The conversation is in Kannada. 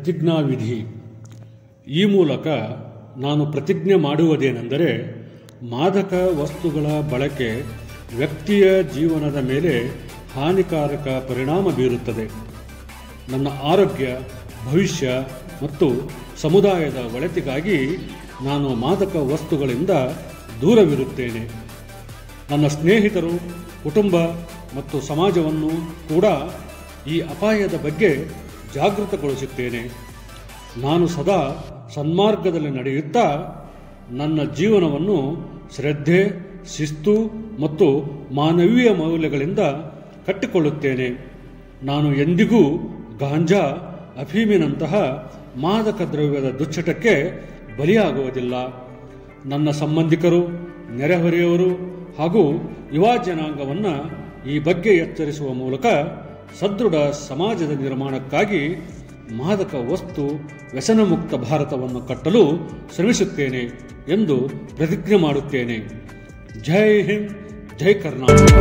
ಪ್ರತಿಜ್ಞಾವಿಧಿ. ಈ ಮೂಲಕ ನಾನು ಪ್ರತಿಜ್ಞೆ ಮಾಡುವುದೇನೆಂದರೆ, ಮಾದಕ ವಸ್ತುಗಳ ಬಳಕೆ ವ್ಯಕ್ತಿಯ ಜೀವನದ ಮೇಲೆ ಹಾನಿಕಾರಕ ಪರಿಣಾಮ ಬೀರುತ್ತದೆ. ನನ್ನ ಆರೋಗ್ಯ, ಭವಿಷ್ಯ ಮತ್ತು ಸಮುದಾಯದ ಒಳಿತಿಗಾಗಿ ನಾನು ಮಾದಕ ವಸ್ತುಗಳಿಂದ ದೂರವಿರುತ್ತೇನೆ. ನನ್ನ ಸ್ನೇಹಿತರು, ಕುಟುಂಬ ಮತ್ತು ಸಮಾಜವನ್ನು ಕೂಡ ಈ ಅಪಾಯದ ಬಗ್ಗೆ ಜಾಗೃತಗೊಳಿಸುತ್ತೇನೆ. ನಾನು ಸದಾ ಸನ್ಮಾರ್ಗದಲ್ಲಿ ನಡೆಯುತ್ತಾ ನನ್ನ ಜೀವನವನ್ನು ಶ್ರದ್ಧೆ, ಶಿಸ್ತು ಮತ್ತು ಮಾನವೀಯ ಮೌಲ್ಯಗಳಿಂದ ಕಟ್ಟಿಕೊಳ್ಳುತ್ತೇನೆ. ನಾನು ಎಂದಿಗೂ ಗಾಂಜಾ, ಅಫೀಮಿನಂತಹ ಮಾದಕ ದ್ರವ್ಯದ ದುಶ್ಚಟಕ್ಕೆ ಬಲಿಯಾಗುವುದಿಲ್ಲ. ನನ್ನ ಸಂಬಂಧಿಕರು, ನೆರೆಹೊರೆಯವರು ಹಾಗೂ ಯುವ ಜನಾಂಗವನ್ನು ಈ ಬಗ್ಗೆ ಎಚ್ಚರಿಸುವ ಮೂಲಕ ಸದೃಢ ಸಮಾಜದ ನಿರ್ಮಾಣಕ್ಕಾಗಿ ಮಾದಕ ವಸ್ತು ವ್ಯಸನಮುಕ್ತ ಭಾರತವನ್ನು ಕಟ್ಟಲು ಶ್ರಮಿಸುತ್ತೇನೆ ಎಂದು ಪ್ರತಿಜ್ಞೆ ಮಾಡುತ್ತೇನೆ. ಜೈ ಹಿಂದ್, ಜೈ ಕರ್ನಾಟಕ.